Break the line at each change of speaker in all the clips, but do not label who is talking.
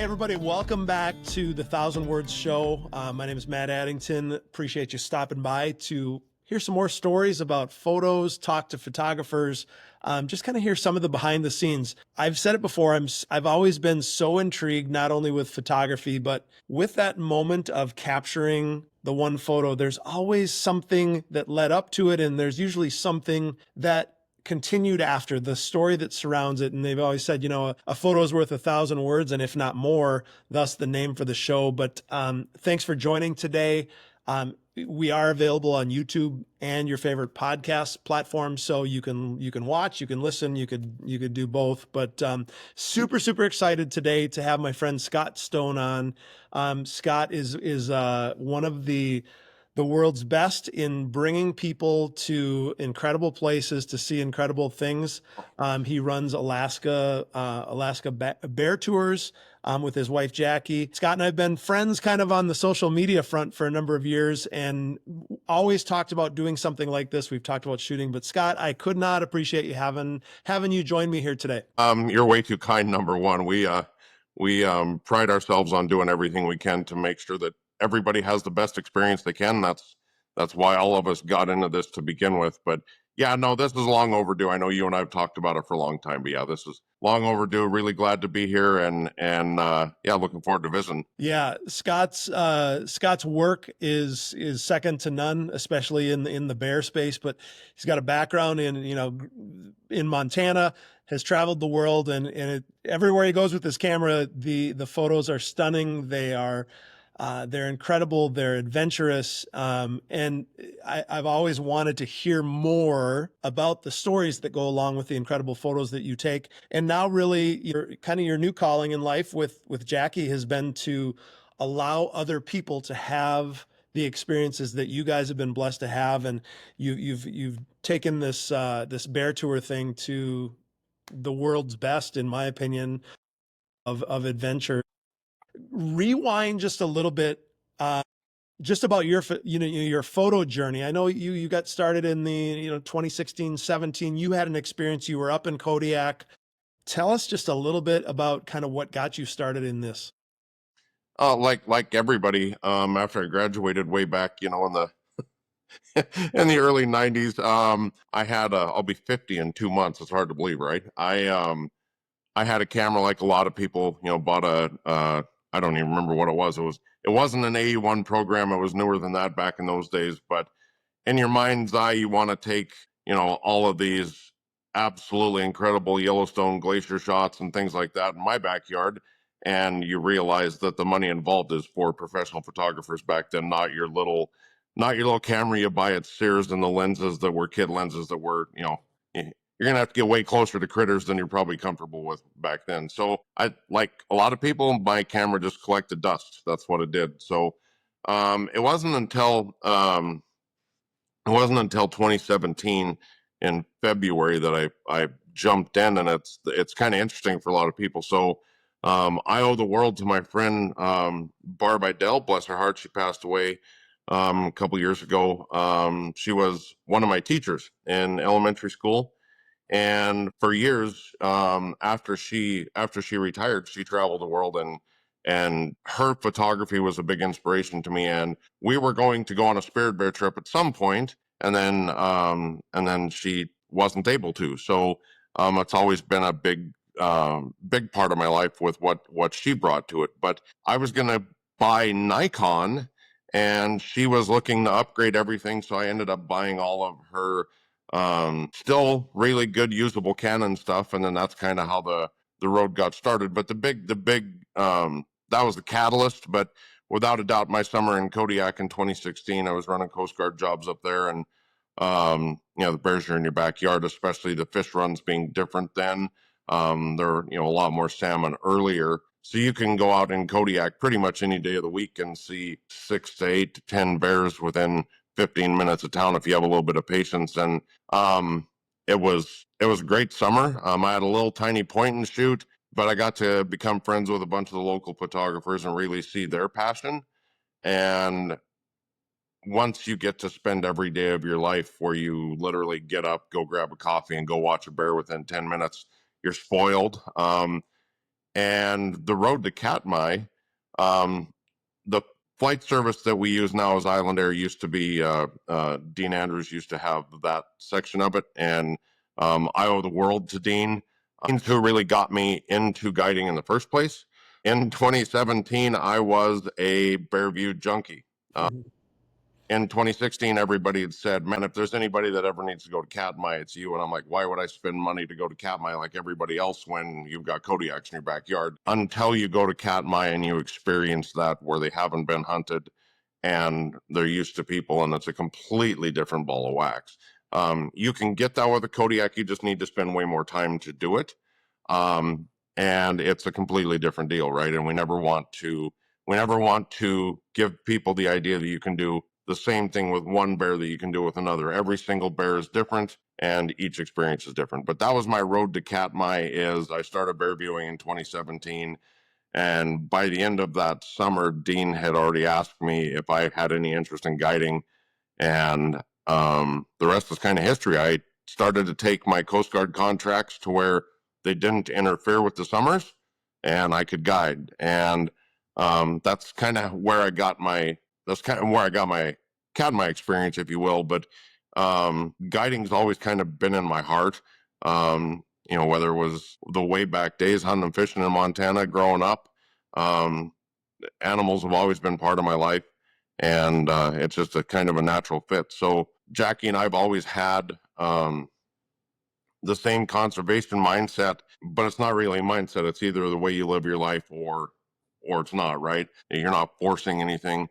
Hey, everybody, welcome back to the Thousand Words Show. My name is Matt Addington. Appreciate you stopping by to hear some more stories about photos, talk to photographers, just kind of hear some of the behind the scenes. I've said it before, I've always been so intrigued, not only with photography, but with that moment of capturing the one photo. There's always something that led up to it, and there's usually something that continued after, the story that surrounds it. And they've always said, a photo is worth 1,000 words, and if not more, thus the name for the show. But thanks for joining today. We are available on YouTube and your favorite podcast platform, so you can watch, you can listen, you could do both. But super excited today to have my friend Scott Stone on. Scott is one of the world's best in bringing people to incredible places to see incredible things. He runs Alaska bear tours with his wife, Jackie. Scott and I have been friends kind of on the social media front for a number of years and always talked about doing something like this. We've talked about shooting, but Scott, I could not appreciate you having you join me here today.
You're way too kind, number one. We pride ourselves on doing everything we can to make sure that everybody has the best experience they can. That's why all of us got into this to begin with. But yeah, no, this is long overdue. I know you and I have talked about it for a long time, but yeah, this is long overdue. Really glad to be here, and yeah, looking forward to visiting.
Yeah, Scott's work is second to none, especially in the bear space. But he's got a background in Montana, has traveled the world, and everywhere he goes with his camera, the photos are stunning. They're incredible. They're adventurous. And I've always wanted to hear more about the stories that go along with the incredible photos that you take. And now really your new calling in life with Jackie has been to allow other people to have the experiences that you guys have been blessed to have. And you've taken this bear tour thing to the world's best, in my opinion, of adventure. Rewind just a little bit, just about your photo journey. I know you got started in the 2016, 17. You had an experience. You were up in Kodiak. Tell us just a little bit about kind of what got you started in this.
Like everybody, after I graduated way back, in the in the early 90s, I had I'll be 50 in 2 months. It's hard to believe, right? I had a camera like a lot of people, bought I don't even remember what it was. It wasn't an AE1 program. It was newer than that back in those days. But in your mind's eye, you want to take, all of these absolutely incredible Yellowstone glacier shots and things like that in my backyard. And you realize that the money involved is for professional photographers back then, not your little camera you buy at Sears and the lenses that were kid lenses that were, you're going to have to get way closer to critters than you're probably comfortable with back then. So I, like a lot of people, my camera just collected dust. That's what it did. So it wasn't until 2017 in February that I jumped in, and it's kind of interesting for a lot of people. So I owe the world to my friend Barb Idell, bless her heart. She passed away a couple years ago. She was one of my teachers in elementary school. And for years, after she retired, she traveled the world, and her photography was a big inspiration to me. And we were going to go on a spirit bear trip at some point, and then she wasn't able to. So it's always been a big part of my life with what she brought to it. But I was gonna buy Nikon, and she was looking to upgrade everything, so I ended up buying all of her still really good usable Canon stuff, and then that's kind of how the road got started. But the big that was the catalyst. But without a doubt, my summer in Kodiak in 2016, I was running Coast Guard jobs up there, and the bears are in your backyard, especially the fish runs being different then. There are a lot more salmon earlier, so you can go out in Kodiak pretty much any day of the week and see 6 to 8 to 10 bears within 15 minutes of town if you have a little bit of patience. And it was a great summer. I had a little tiny point and shoot, but I got to become friends with a bunch of the local photographers and really see their passion. And once you get to spend every day of your life where you literally get up, go grab a coffee, and go watch a bear within 10 minutes, you're spoiled. And the road to Katmai, the flight service that we use now is Island Air. Used to be Dean Andrews used to have that section of it, and I owe the world to Dean. Dean's who really got me into guiding in the first place. In 2017, I was a Bearview junkie. In 2016, everybody had said, man, if there's anybody that ever needs to go to Katmai, it's you. And I'm like, why would I spend money to go to Katmai like everybody else when you've got Kodiaks in your backyard? Until you go to Katmai and you experience that where they haven't been hunted and they're used to people, and it's a completely different ball of wax. You can get that with a Kodiak. You just need to spend way more time to do it. And it's a completely different deal, right? And we never want to give people the idea that you can do the same thing with one bear that you can do with another. Every single bear is different and each experience is different. But that was my road to Katmai. Is I started bear viewing in 2017, and by the end of that summer, Dean had already asked me if I had any interest in guiding, and the rest is kind of history. I started to take my Coast Guard contracts to where they didn't interfere with the summers and I could guide. And that's kind of where I got my Katmai experience, if you will. But guiding's always kind of been in my heart. Whether it was the way back days hunting and fishing in Montana growing up, animals have always been part of my life, and it's just a kind of a natural fit. So Jackie and I've always had the same conservation mindset, but it's not really a mindset. It's either the way you live your life or it's not, right? You're not forcing anything.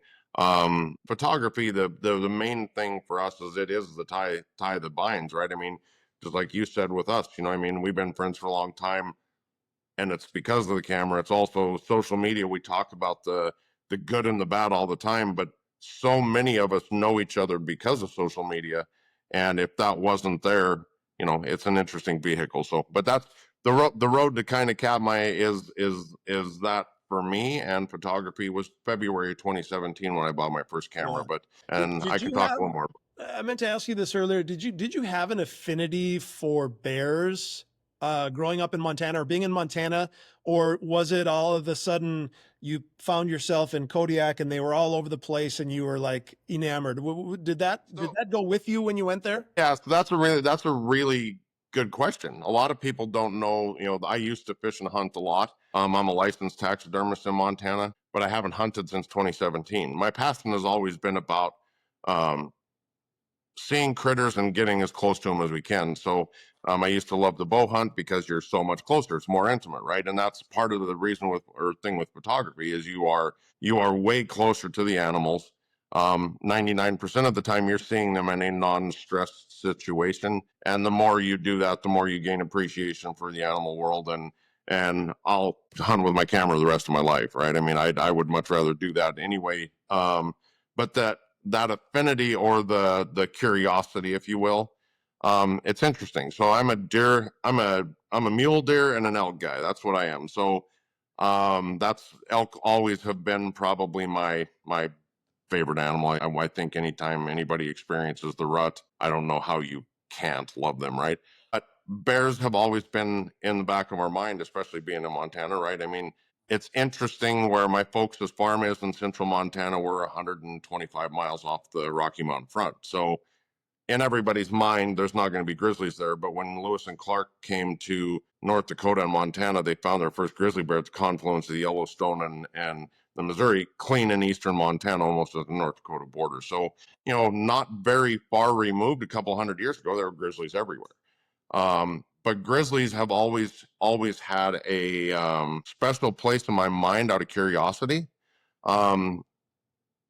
Photography, the main thing for us is it is the tie that binds, right? I mean, just like you said with us, I mean, we've been friends for a long time, and it's because of the camera. It's also social media. We talk about the good and the bad all the time, but so many of us know each other because of social media. And if that wasn't there, it's an interesting vehicle. So, but that's the road to kind of Katmai is that for me. And photography was February 2017 when I bought my first camera.
Yeah.
And I could talk a little more.
I meant to ask you this earlier. Did you have an affinity for bears growing up in Montana or being in Montana, or was it all of a sudden you found yourself in Kodiak and they were all over the place and you were like enamored? Did that go with you when you went there?
Yeah, so that's a really good question. A lot of people don't know. I used to fish and hunt a lot. I'm a licensed taxidermist in Montana, but I haven't hunted since 2017. My passion has always been about um, seeing critters and getting as close to them as we can. So I used to love the bow hunt because you're so much closer. It's more intimate, right? And that's part of the reason thing with photography is you are way closer to the animals. 99% of the time you're seeing them in a non-stressed situation. And the more you do that, the more you gain appreciation for the animal world. And I'll hunt with my camera the rest of my life, right? I mean, I would much rather do that anyway. But that affinity or the curiosity, if you will, it's interesting. So I'm a mule deer and an elk guy. That's what I am. So that's elk always have been probably my favorite animal. I think anytime anybody experiences the rut, I don't know how you can't love them, right? But bears have always been in the back of our mind, especially being in Montana, right? I mean, it's interesting where my folks' farm is in central Montana. We're 125 miles off the Rocky Mountain front. So in everybody's mind, there's not going to be grizzlies there. But when Lewis and Clark came to North Dakota and Montana, they found their first grizzly bear at the confluence of the Yellowstone and the Missouri, clean in eastern Montana, almost at the North Dakota border. So, not very far removed, a couple hundred years ago, there were grizzlies everywhere. But grizzlies have always had a special place in my mind out of curiosity.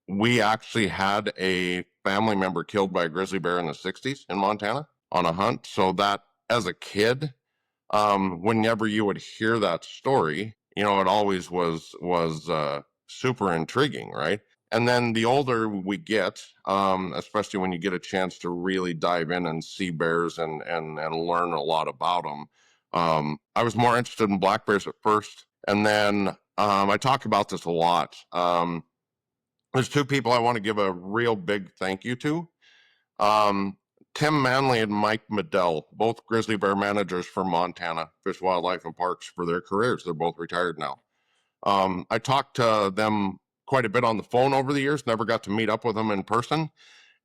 We actually had a family member killed by a grizzly bear in the 60s in Montana on a hunt. So that as a kid, whenever you would hear that story, it always was super intriguing, right? And then the older we get, especially when you get a chance to really dive in and see bears and learn a lot about them, I was more interested in black bears at first. And then I talk about this a lot. There's two people I want to give a real big thank you to. Tim Manley and Mike Medell, both grizzly bear managers for Montana Fish, Wildlife, and Parks for their careers. They're both retired now. I talked to them quite a bit on the phone over the years, never got to meet up with them in person.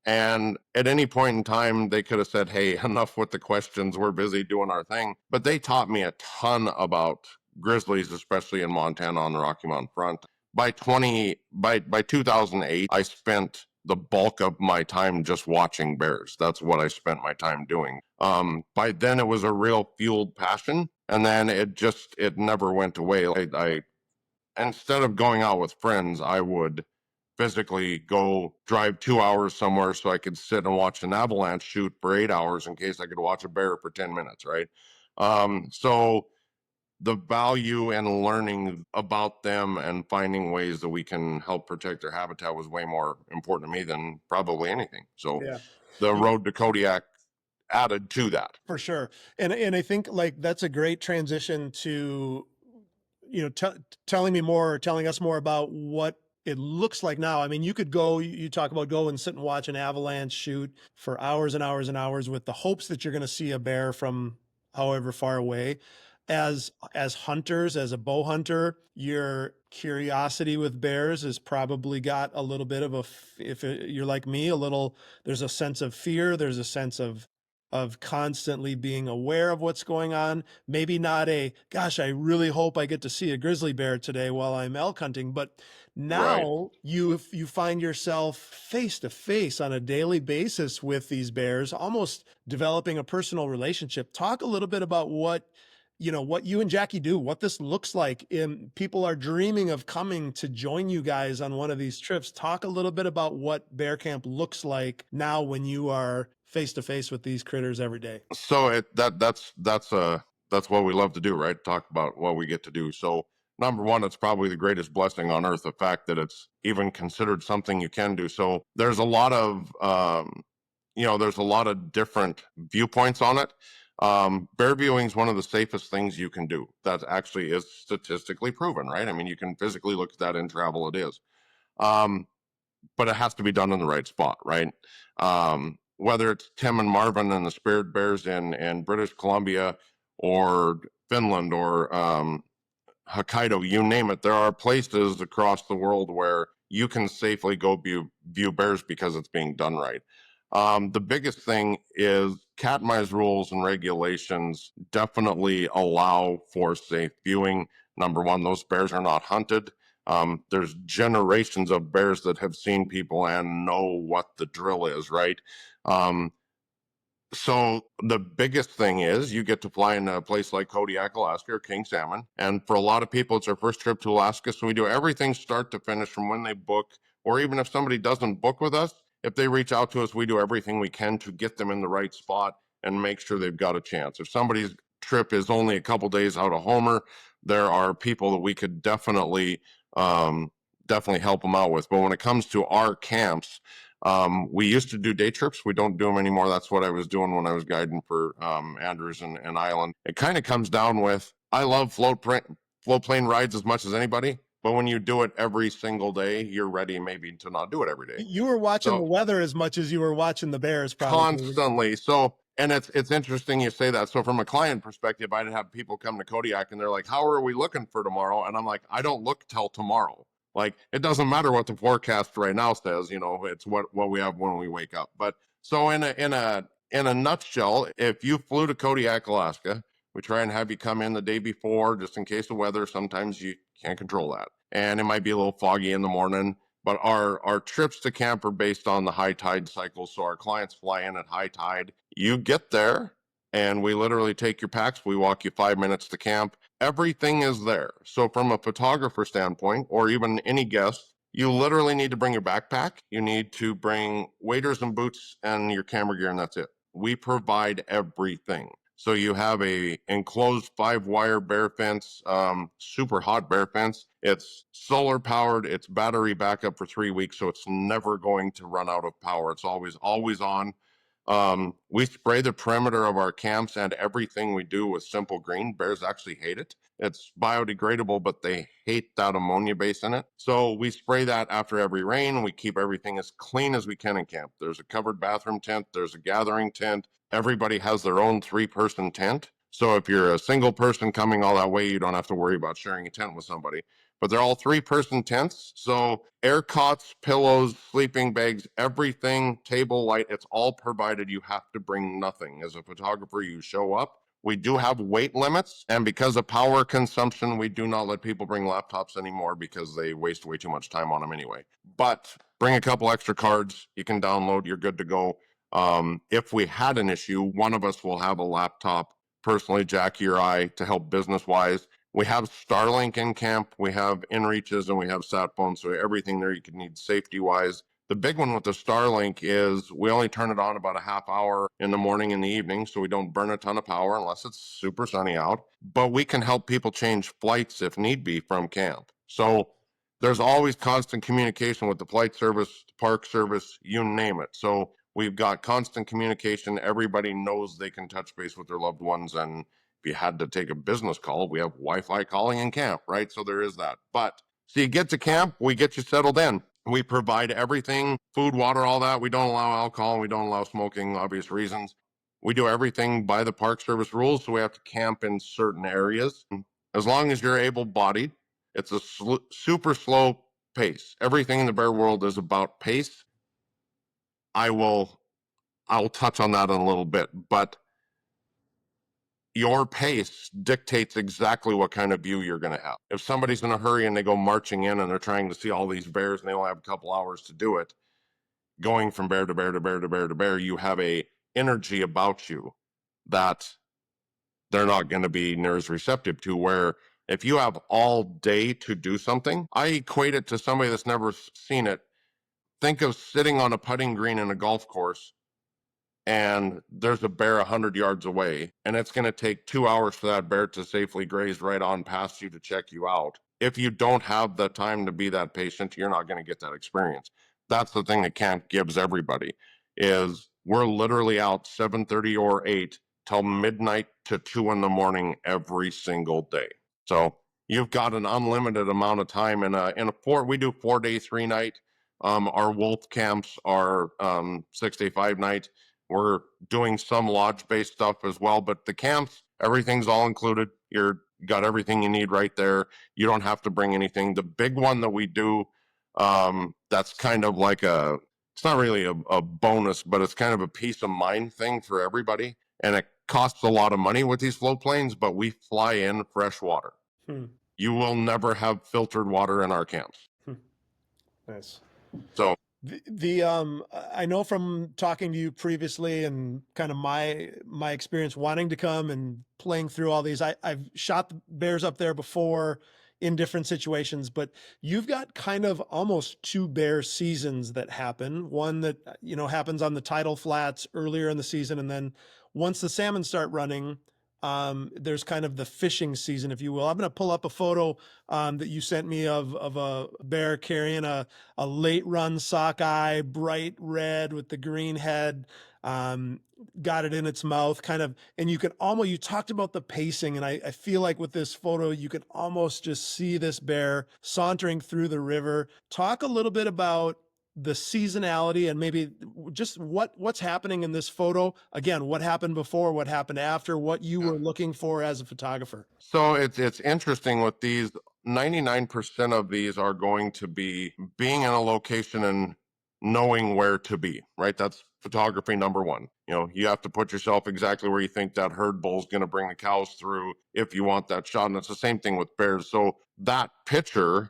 And at any point in time, they could have said, hey, enough with the questions. We're busy doing our thing. But they taught me a ton about grizzlies, especially in Montana on the Rocky Mountain front. By 2008, I spent the bulk of my time just watching bears. That's what I spent my time doing. By then, it was a real fueled passion. And then it never went away. I instead of going out with friends, I would physically go drive 2 hours somewhere so I could sit and watch an avalanche shoot for 8 hours in case I could watch a bear for 10 minutes, right? So the value in learning about them and finding ways that we can help protect their habitat was way more important to me than probably anything. So
Yeah.
the road to Kodiak added to that.
For sure. And I think like that's a great transition to, telling me more, or telling us more about what it looks like now. I mean, you could go, you talk about go and sit and watch an avalanche shoot for hours and hours and hours with the hopes that you're going to see a bear from however far away. As hunters, as a bow hunter, your curiosity with bears has probably got a little bit of you're like me, there's a sense of fear, there's a sense of constantly being aware of what's going on. Maybe not gosh, I really hope I get to see a grizzly bear today while I'm elk hunting, but
Right.
now you find yourself face to face on a daily basis with these bears, almost developing a personal relationship. Talk a little bit about what you and Jackie do, what this looks like. People are dreaming of coming to join you guys on one of these trips. Talk a little bit about what bear camp looks like now when you are face to face with these critters every day.
So that's what we love to do, right? Talk about what we get to do. So number one, it's probably the greatest blessing on earth, the fact that it's even considered something you can do. So there's a lot of there's a lot of different viewpoints on it. Bear viewing is one of the safest things you can do. That actually is statistically proven, right? I mean, you can physically look at that in travel. It is. But it has to be done in the right spot, right? Whether it's Tim and Marvin and the Spirit Bears in British Columbia or Finland or Hokkaido, you name it, there are places across the world where you can safely go view bears because it's being done right. The biggest thing is Katmai's rules and regulations definitely allow for safe viewing. Number one, those bears are not hunted. There's generations of bears that have seen people and know what the drill is, right? So the biggest thing is you get to fly in a place like Kodiak, Alaska, or King Salmon. And for a lot of people, it's their first trip to Alaska. So we do everything start to finish from when they book, or even if somebody doesn't book with us, if they reach out to us, we do everything we can to get them in the right spot and make sure they've got a chance. If somebody's trip is only a couple days out of Homer, there are people that we could definitely help them out with. But when it comes to our camps, we used to do day trips. We don't do them anymore. That's what I was doing when I was guiding for Andrews and Island. It kind of comes down with I love float plane rides as much as anybody. But when you do it every single day, you're ready maybe to not do it every day.
You were watching the
So
weather as much as you were watching the bears, probably.
constantly. So, and it's interesting you say that. So from a client perspective, I'd have people come to Kodiak and they're like, how are we looking for tomorrow? And I'm like, I don't look till tomorrow. Like, it doesn't matter what the forecast right now says, it's what we have when we wake up. But so in a nutshell, if you flew to Kodiak, Alaska, we try and have you come in the day before just in case of weather. Sometimes you can't control that. And it might be a little foggy in the morning. But our trips to camp are based on the high tide cycle. So our clients fly in at high tide. You get there and we literally take your packs. We walk you 5 minutes to camp. Everything is there. So from a photographer standpoint, or even any guest, you literally need to bring your backpack. You need to bring waders and boots and your camera gear, and that's it. We provide everything. So you have a enclosed 5-wire bear fence, super hot bear fence. It's solar powered. It's battery backup for 3 weeks, so it's never going to run out of power. It's always on. We spray the perimeter of our camps and everything we do with simple green. Bears actually hate it. It's biodegradable, but they hate that ammonia base in it. So we spray that after every rain. We keep everything as clean as we can in camp. There's a covered bathroom tent, there's a gathering tent. Everybody has their own 3-person tent. So if you're a single person coming all that way, you don't have to worry about sharing a tent with somebody. But they're all 3-person tents. So air cots, pillows, sleeping bags, everything, table light, it's all provided. You have to bring nothing. As a photographer, you show up. We do have weight limits, and because of power consumption, we do not let people bring laptops anymore because they waste way too much time on them anyway. But bring a couple extra cards, you can download, you're good to go. If we had an issue, one of us will have a laptop, personally, Jackie or I, to help business-wise. We have Starlink in camp, we have inReaches, and we have sat phones, so everything there you could need safety-wise. The big one with the Starlink is we only turn it on about a half hour in the morning and the evening, so we don't burn a ton of power unless it's super sunny out. But we can help people change flights if need be from camp. So there's always constant communication with the flight service, park service, you name it. So we've got constant communication. Everybody knows they can touch base with their loved ones. And if you had to take a business call, we have Wi-Fi calling in camp, right? So there is that. But so you get to camp, we get you settled in. We provide everything, food, water, all that. We don't allow alcohol. We don't allow smoking, obvious reasons. We do everything by the Park Service rules, so we have to camp in certain areas. As long as you're able-bodied, it's a super slow pace. Everything in the bear world is about pace. I'll touch on that in a little bit, but your pace dictates exactly what kind of view you're going to have. If somebody's in a hurry and they go marching in and they're trying to see all these bears and they only have a couple hours to do it, going from bear to bear to bear to bear to bear, you have a energy about you that they're not going to be near as receptive to. Where if you have all day to do something, I equate it to somebody that's never seen it. Think of sitting on a putting green in a golf course and there's a bear 100 yards away, and it's going to take 2 hours for that bear to safely graze right on past you to check you out. If you don't have the time to be that patient, you're not going to get that experience. That's the thing that camp gives everybody, is we're literally out 7:30 or 8 till midnight to 2 in the morning every single day. So you've got an unlimited amount of time in a we do 4-day, 3-night. Our wolf camps are 6-day, 5-night. We're doing some lodge-based stuff as well, but the camps, everything's all included. You're got everything you need right there. You don't have to bring anything. The big one that we do, that's kind of like it's not really a bonus, but it's kind of a peace of mind thing for everybody. And it costs a lot of money with these float planes, but we fly in fresh water. You will never have filtered water in our camps.
Nice.
So
I know from talking to you previously and kind of my experience wanting to come and playing through all these, I've shot the bears up there before in different situations, but you've got kind of almost 2 bear seasons that happen. One that, happens on the tidal flats earlier in the season. And then once the salmon start running, there's kind of the fishing season, if you will. I'm going to pull up a photo that you sent me of a bear carrying a late run sockeye, bright red with the green head, got it in its mouth kind of, and you talked about the pacing. And I feel like with this photo, you can almost just see this bear sauntering through the river. Talk a little bit about the seasonality and maybe just what's happening in this photo. Again, what happened before, what happened after, what you were looking for as a photographer.
So it's interesting with these. 99% of these are going to be being in a location and knowing where to be, right? That's photography number one. You have to put yourself exactly where you think that herd bull is going to bring the cows through if you want that shot. And it's the same thing with bears. So that picture,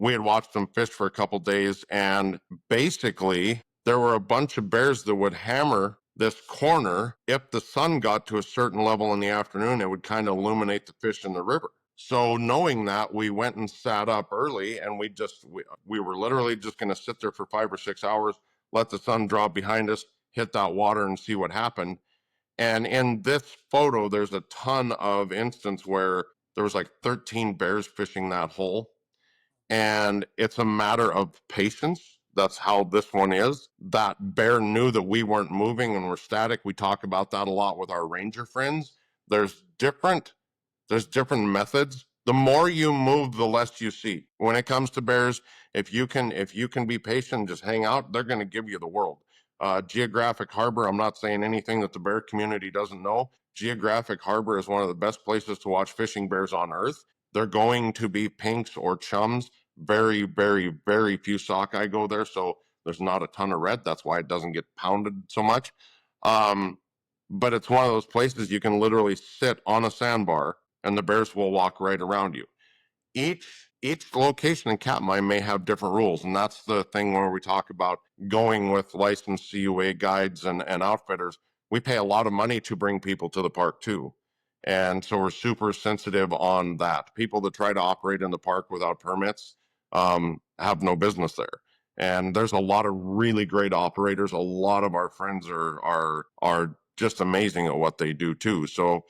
we had watched them fish for a couple days, and basically there were a bunch of bears that would hammer this corner. If the sun got to a certain level in the afternoon, it would kind of illuminate the fish in the river. So knowing that, we went and sat up early, and we were literally just going to sit there for 5 or 6 hours, let the sun drop behind us, hit that water, and see what happened. And in this photo, there's a ton of instance where there was like 13 bears fishing that hole. And it's a matter of patience. that's how this one is. That bear knew that we weren't moving and we're static. We talk about that a lot with our ranger friends. There's different methods. The more you move, the less you see. When it comes to bears, if you can be patient, just hang out, they're going to give you the world. Geographic Harbor, I'm not saying anything that the bear community doesn't know. Geographic Harbor is one of the best places to watch fishing bears on earth. They're going to be pinks or chums. Very, very, very few sockeye go there, so there's not a ton of red. That's why it doesn't get pounded so much. But it's one of those places you can literally sit on a sandbar and the bears will walk right around you. Each location in Katmai may have different rules, and that's the thing where we talk about going with licensed CUA guides and outfitters. We pay a lot of money to bring people to the park too, and so we're super sensitive on that. People that try to operate in the park without permits have no business there. And there's a lot of really great operators. A lot of our friends are just amazing at what they do too. So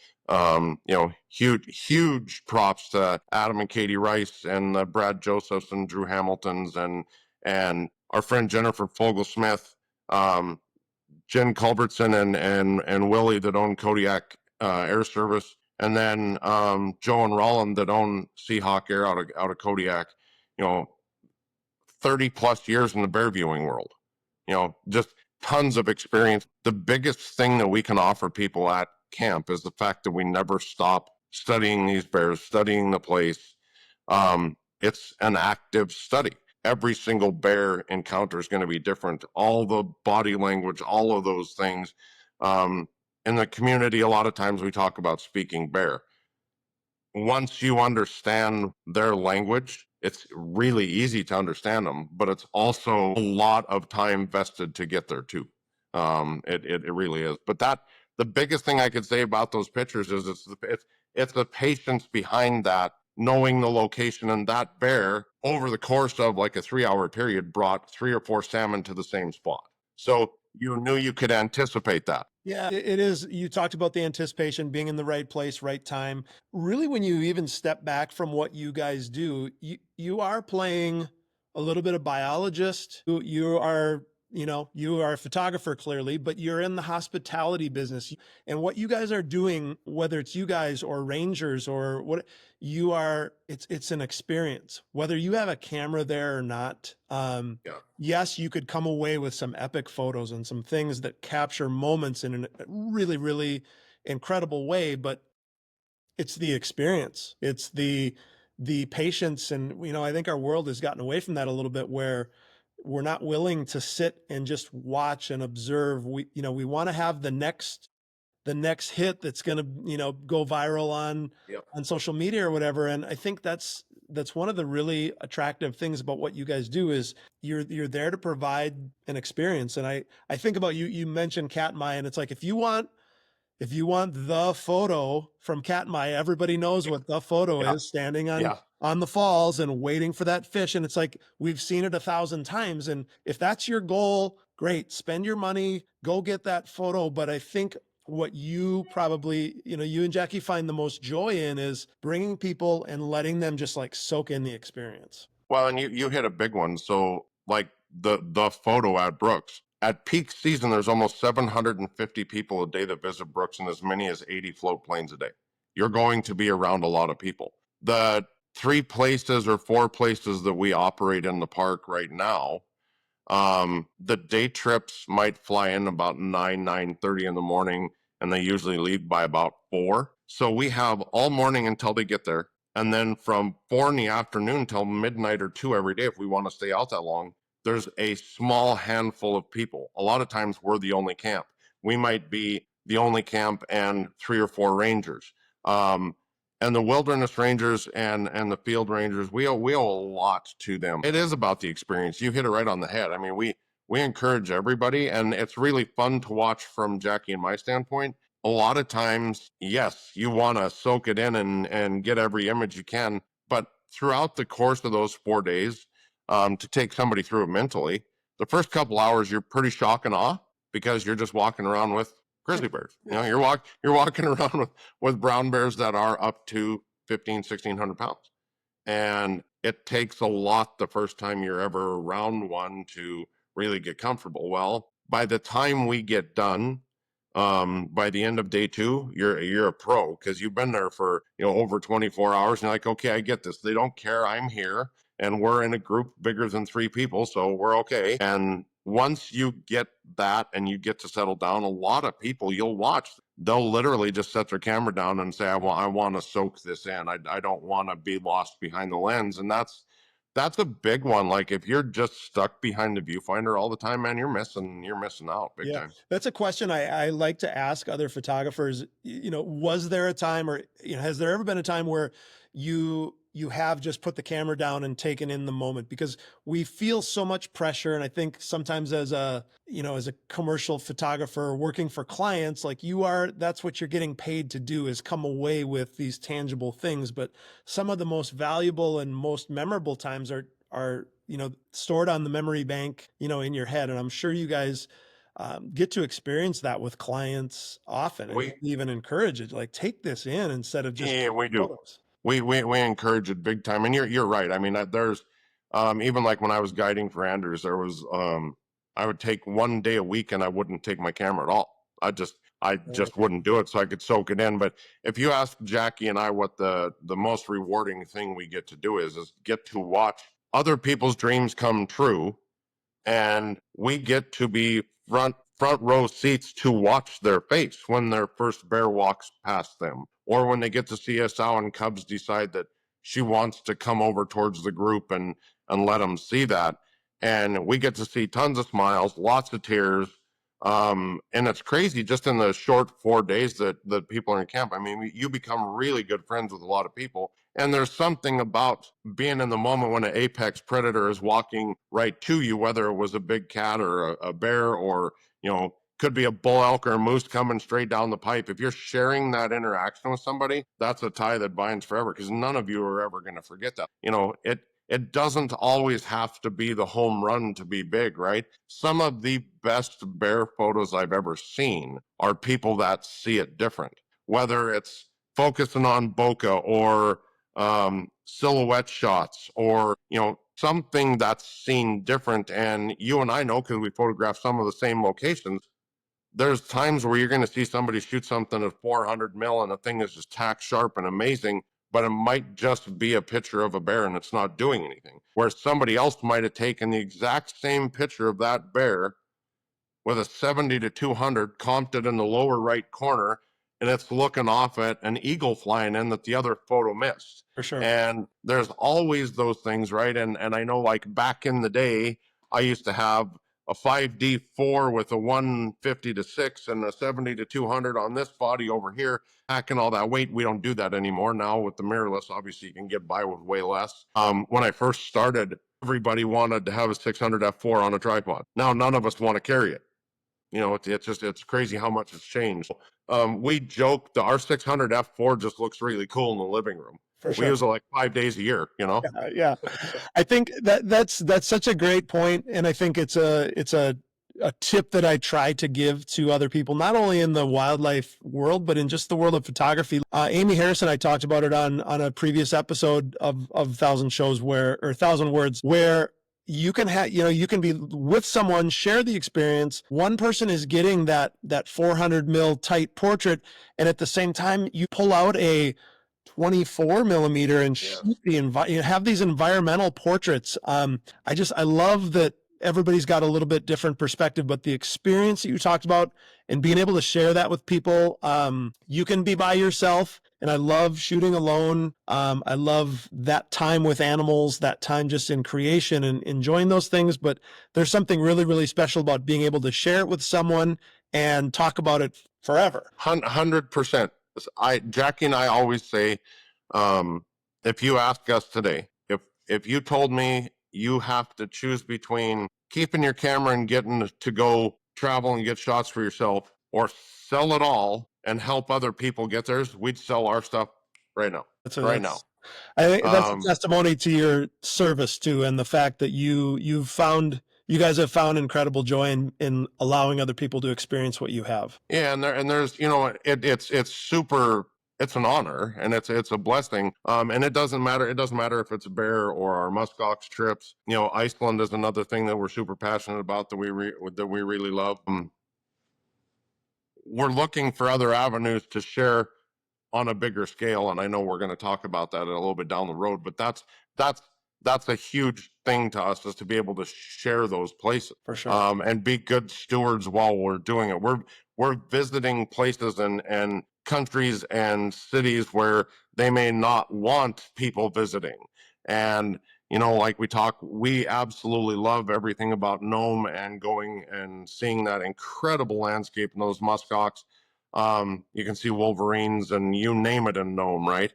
huge props to Adam and Katie Rice and Brad Josephs and Drew Hamiltons and our friend Jennifer Fogel-Smith, Jen Culbertson and Willie that own Kodiak Air Service, and then Joe and Roland that own Seahawk Air out of Kodiak. 30 plus years in the bear viewing world. Just tons of experience. The biggest thing that we can offer people at camp is the fact that we never stop studying these bears, studying the place. It's an active study. Every single bear encounter is going to be different. All the body language, all of those things. In the community, a lot of times we talk about speaking bear. Once you understand their language, it's really easy to understand them, but it's also a lot of time vested to get there too. It really is. But the biggest thing I could say about those pictures is it's the patience behind that, knowing the location, and that bear over the course of like a 3-hour period brought 3 or 4 salmon to the same spot. So you knew you could anticipate that.
Yeah, it is. You talked about the anticipation, being in the right place, right time. Really, when you even step back from what you guys do, you are playing a little bit of biologist. You are, you are a photographer clearly, but you're in the hospitality business. And what you guys are doing, whether it's you guys or rangers or what you are, it's an experience. Whether you have a camera there or not,
Yeah.
yes, you could come away with some epic photos and some things that capture moments in a really, really incredible way, but it's the experience. It's the patience. And, I think our world has gotten away from that a little bit, where we're not willing to sit and just watch and observe. We want to have the next hit that's going to, go viral on,
Yep.
on social media or whatever. And I think that's one of the really attractive things about what you guys do is you're there to provide an experience. And I think about you mentioned Katmai, and it's like, if you want the photo from Katmai, everybody knows what the photo
Yeah.
is, standing on
Yeah.
on the falls and waiting for that fish. And it's like, we've seen it 1,000 times. And if that's your goal, great, spend your money, go get that photo. But I think what you probably, you and Jackie find the most joy in is bringing people and letting them just like soak in the experience.
Well, and you hit a big one. So like the photo at Brooks. At peak season, there's almost 750 people a day that visit Brooks and as many as 80 float planes a day. You're going to be around a lot of people. The 3 places or 4 places that we operate in the park right now, the day trips might fly in about 9:30 in the morning, and they usually leave by about 4. So we have all morning until they get there. And then from 4 in the afternoon till midnight or 2 every day, if we want to stay out that long, there's a small handful of people. A lot of times we're the only camp. We might be the only camp and 3 or 4 rangers. And the wilderness rangers and the field rangers, we owe a lot to them. It is about the experience. You hit it right on the head. I mean, we encourage everybody, and it's really fun to watch from Jackie and my standpoint. A lot of times, yes, you want to soak it in and get every image you can, but throughout the course of those 4 days, to take somebody through it mentally, the first couple hours you're pretty shock and awe because you're just walking around with grizzly bears. You're walking around with brown bears that are up to 1,500, 1,600 pounds. And it takes a lot the first time you're ever around one to really get comfortable. Well, by the time we get done, by the end of day two, you're a pro because you've been there for over 24 hours. And you're like, okay, I get this. They don't care. I'm here, and we're in a group bigger than 3 people, so we're okay. And once you get that and you get to settle down, a lot of people you'll watch, they'll literally just set their camera down and say, I want to soak this in. I don't want to be lost behind the lens. And that's a big one. Like if you're just stuck behind the viewfinder all the time, man, you're missing out big
Yeah,
time.
that's a question I like to ask other photographers. Was there a time, or has there ever been a time where you have just put the camera down and taken in the moment? Because we feel so much pressure, and I think sometimes as a commercial photographer working for clients, like that's what you're getting paid to do, is come away with these tangible things. But some of the most valuable and most memorable times are stored on the memory bank, in your head. And I'm sure you guys get to experience that with clients often, and
We
even encourage it, like, take this in instead of just
Yeah, we do.
photos.
We encourage it big time, and you're right. I mean, there's even like when I was guiding for Anders, there was I would take 1 day a week, and I wouldn't take my camera at all. I just wouldn't do it so I could soak it in. But if you ask Jackie and I what the most rewarding thing we get to do is get to watch other people's dreams come true, and we get to be front row seats to watch their face when their first bear walks past them, or when they get to see a sow and cubs decide that she wants to come over towards the group and let them see that. And we get to see tons of smiles, lots of tears. And it's crazy just in the short 4 days that people are in camp. I mean, you become really good friends with a lot of people. And there's something about being in the moment when an apex predator is walking right to you, whether it was a big cat or a bear, or, could be a bull elk or a moose coming straight down the pipe. If you're sharing that interaction with somebody, that's a tie that binds forever, because none of you are ever going to forget that. It doesn't always have to be the home run to be big, right? Some of the best bear photos I've ever seen are people that see it different, whether it's focusing on bokeh or silhouette shots, or something that's seen different. And you and I know, because we photographed some of the same locations, there's times where you're going to see somebody shoot something at 400 mil and the thing is just tack sharp and amazing, but it might just be a picture of a bear and it's not doing anything, where somebody else might have taken the exact same picture of that bear with a 70 to 200, comped it in the lower right corner, and it's looking off at an eagle flying in that the other photo missed.
For sure.
And there's always those things, right? And I know, like back in the day, I used to have a 5D4 with a 150 to 6 and a 70 to 200 on this body over here, packing all that weight. We don't do that anymore. Now with the mirrorless, obviously you can get by with way less. When I first started, everybody wanted to have a 600 F4 on a tripod. Now none of us want to carry it. It's crazy how much it's changed. We joke that our 600 F4 just looks really cool in the living room.
For
We
sure.
use it like 5 days a year.
Yeah. I think that's such a great point, and I think it's a tip that I try to give to other people, not only in the wildlife world, but in just the world of photography. Amy Harris and I talked about it on a previous episode of Thousand Shows, or Thousand Words, where you can you can be with someone, share the experience. One person is getting that 400 mil tight portrait, and at the same time you pull out a 24 millimeter and shoot have these environmental portraits. I love that everybody's got a little bit different perspective, but the experience that you talked about and being able to share that with people, you can be by yourself. And I love shooting alone. I love that time with animals, that time just in creation and enjoying those things. But there's something really, really special about being able to share it with someone and talk about it forever.
100%. Jackie and I always say, if you ask us today, if you told me you have to choose between keeping your camera and getting to go travel and get shots for yourself, or sell it all and help other people get theirs, we'd sell our stuff right now. Now.
I think that's a testimony to your service too, and the fact that you guys have found incredible joy in allowing other people to experience what you have.
Yeah, and there's it's super it's an honor and it's a blessing. And it doesn't matter. It doesn't matter if it's a bear or our muskox trips. You know, Iceland is another thing that we're super passionate about that we really love. We're looking for other avenues to share on a bigger scale, and I know we're going to talk about that a little bit down the road, but that's that's a huge thing to us, is to be able to share those places
For sure.
and be good stewards while we're doing it. We're visiting places and countries and cities where they may not want people visiting, and you know, like we absolutely love everything about Nome and going and seeing that incredible landscape and those muskox. You can see wolverines and you name it in Nome, right?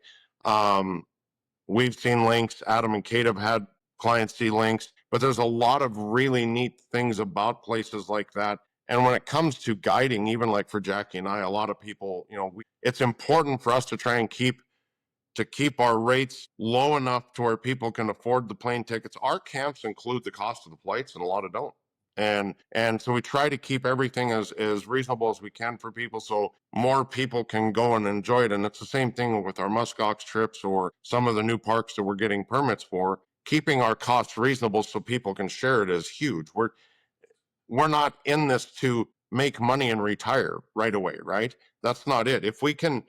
We've seen lynx. Adam and Kate have had clients see lynx, but there's a lot of really neat things about places like that. And when it comes to guiding, even like for Jackie and I, a lot of people, you know, it's important for us to try and keep our rates low enough to where people can afford the plane tickets. Our camps include the cost of the flights, and a lot of don't. And so we try to keep everything as reasonable as we can for people, so more people can go and enjoy it. And it's the same thing with our muskox trips or some of the new parks that we're getting permits for. Keeping our costs reasonable so people can share it is huge. We're not in this to make money and retire right away, right? That's not it. If we can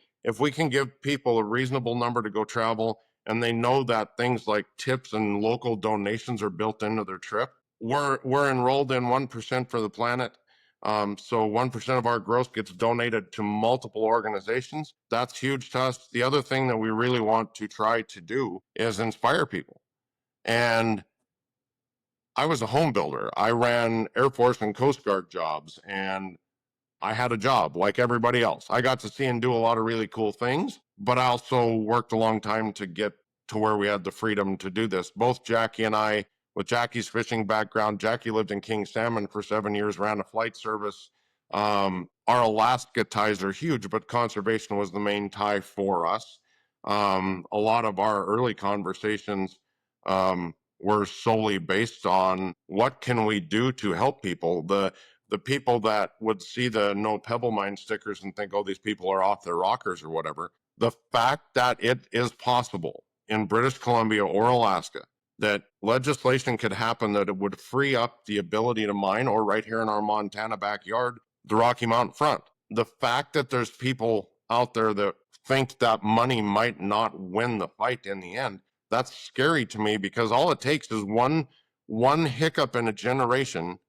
give people a reasonable number to go travel, and they know that things like tips and local donations are built into their trip, we're enrolled in 1% for the planet. So 1% of our gross gets donated to multiple organizations. That's huge to us. The other thing that we really want to try to do is inspire people. And I was a home builder. I ran Air Force and Coast Guard jobs, and I had a job like everybody else. I got to see and do a lot of really cool things, but I also worked a long time to get to where we had the freedom to do this. Both Jackie and I, with Jackie's fishing background, Jackie lived in King Salmon for 7 years, ran a flight service. Our Alaska ties are huge, but conservation was the main tie for us. A lot of our early conversations were solely based on what can we do to help people. The people that would see the no pebble mine stickers and think, oh, these people are off their rockers or whatever. The fact that it is possible in British Columbia or Alaska that legislation could happen that it would free up the ability to mine, or right here in our Montana backyard, the Rocky Mountain front. The fact that there's people out there that think that money might not win the fight in the end, that's scary to me, because all it takes is one hiccup in a generation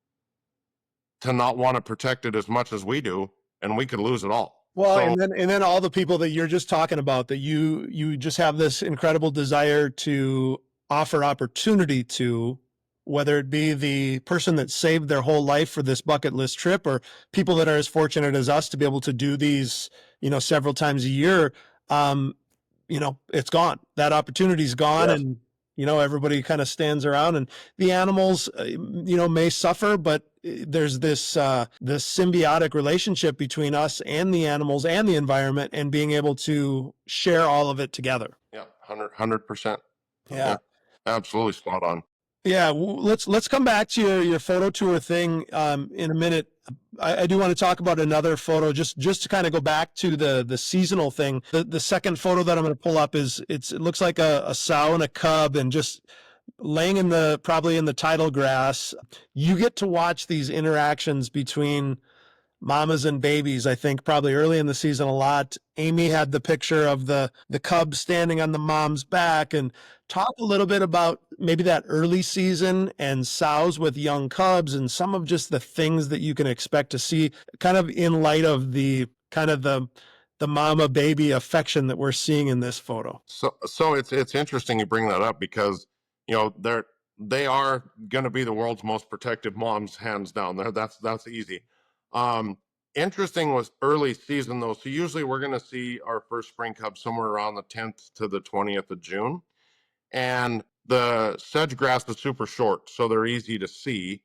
to not want to protect it as much as we do, and we could lose it all.
Well,
So,
and then all the people that you're just talking about, that you just have this incredible desire to offer opportunity to, whether it be the person that saved their whole life for this bucket list trip, or people that are as fortunate as us to be able to do these, you know, several times a year. You know, it's gone. That opportunity's gone.
yes.
And, you know, everybody kind of stands around, and the animals, you know, may suffer, but there's this symbiotic relationship between us and the animals and the environment, and being able to share all of it together.
Yeah, 100%.
Yeah.
Yeah, absolutely spot on.
Yeah, let's come back to your photo tour thing in a minute. I do want to talk about another photo, just to kind of go back to the seasonal thing. The second photo that I'm going to pull up it looks like a sow and a cub, and just laying probably in the tidal grass. You get to watch these interactions between mamas and babies. I think probably early in the season a lot. Amy had the picture of the cub standing on the mom's back. And talk a little bit about maybe that early season and sows with young cubs, and some of just the things that you can expect to see, kind of in light of the kind of the mama baby affection that we're seeing in this photo.
So it's interesting you bring that up, because you know they are going to be the world's most protective moms, hands down. There, that's easy. Um, Interesting was early season though. So usually we're going to see our first spring cubs somewhere around the 10th to the 20th of June. And the sedge grass is super short, so they're easy to see.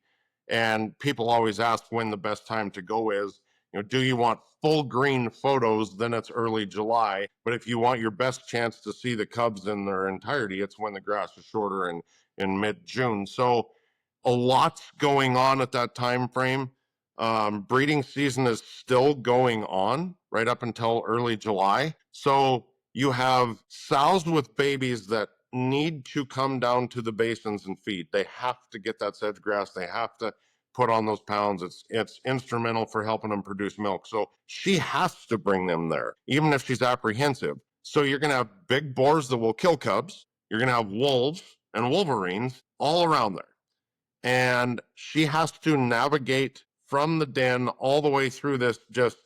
And people always ask when the best time to go is. You know, do you want full green photos? Then it's early July. But if you want your best chance to see the cubs in their entirety, it's when the grass is shorter in mid-June. So a lot's going on at that time frame. Breeding season is still going on right up until early July, So you have sows with babies that need to come down to the basins and feed. They have to get that sedge grass. They have to put on those pounds. It's instrumental for helping them produce milk. So she has to bring them there, even if she's apprehensive. So you're going to have big boars that will kill cubs. You're going to have wolves and wolverines all around there. And she has to navigate from the den all the way through this just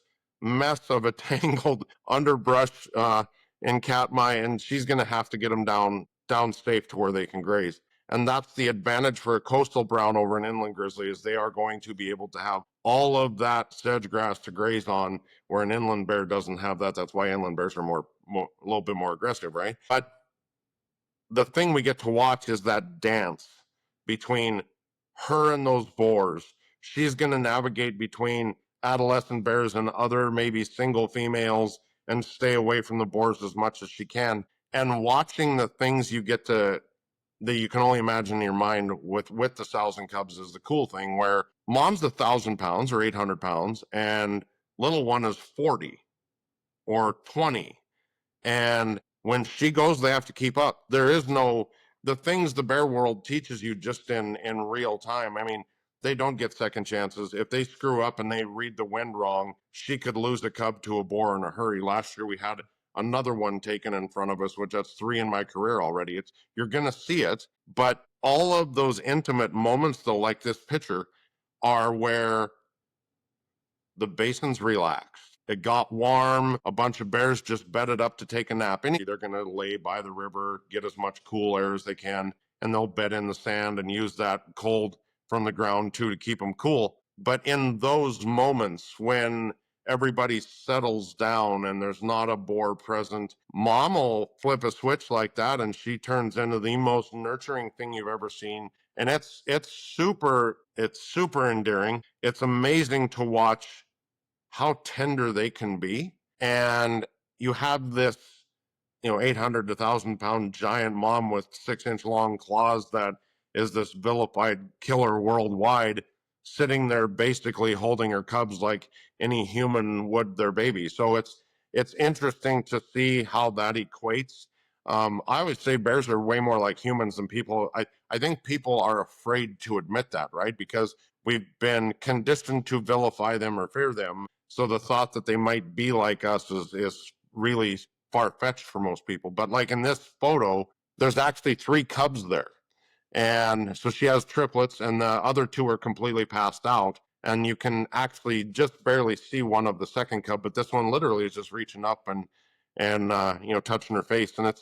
mess of a tangled underbrush in Katmai, and she's going to have to get them down safe to where they can graze. And that's the advantage for a coastal brown over an inland grizzly, is they are going to be able to have all of that sedge grass to graze on, where an inland bear doesn't have that. That's why inland bears are a little bit more aggressive, right? But the thing we get to watch is that dance between her and those boars. She's going to navigate between adolescent bears and other maybe single females and stay away from the boars as much as she can. And watching the things you get to that you can only imagine in your mind with the sows and cubs is the cool thing, where mom's 1,000 pounds or 800 pounds and little one is 40 or 20, and when she goes, they have to keep up. There is no, the things the bear world teaches you just in real time. I mean, they don't get second chances. If they screw up and they read the wind wrong, she could lose a cub to a boar in a hurry. Last year we had another one taken in front of us, which that's 3 in my career already. It's, you're going to see it, but all of those intimate moments though, like this picture, are where the basin's relaxed. It got warm. A bunch of bears just bedded up to take a nap. And they're going to lay by the river, get as much cool air as they can, and they'll bed in the sand and use that cold from the ground too to keep them cool. But in those moments when everybody settles down and there's not a boar present, mom will flip a switch like that and she turns into the most nurturing thing you've ever seen. And it's super endearing. It's amazing to watch how tender they can be. And you have this, 800 to 1,000 pound giant mom with 6-inch long claws that is this vilified killer worldwide, sitting there basically holding her cubs like any human would their baby. So it's interesting to see how that equates. I always say bears are way more like humans than people. I think people are afraid to admit that, right? Because we've been conditioned to vilify them or fear them. So the thought that they might be like us is really far-fetched for most people. But like in this photo, there's actually 3 cubs there. And so she has triplets, and the other 2 are completely passed out. And you can actually just barely see one of the second cub, but this one literally is just reaching up and touching her face. And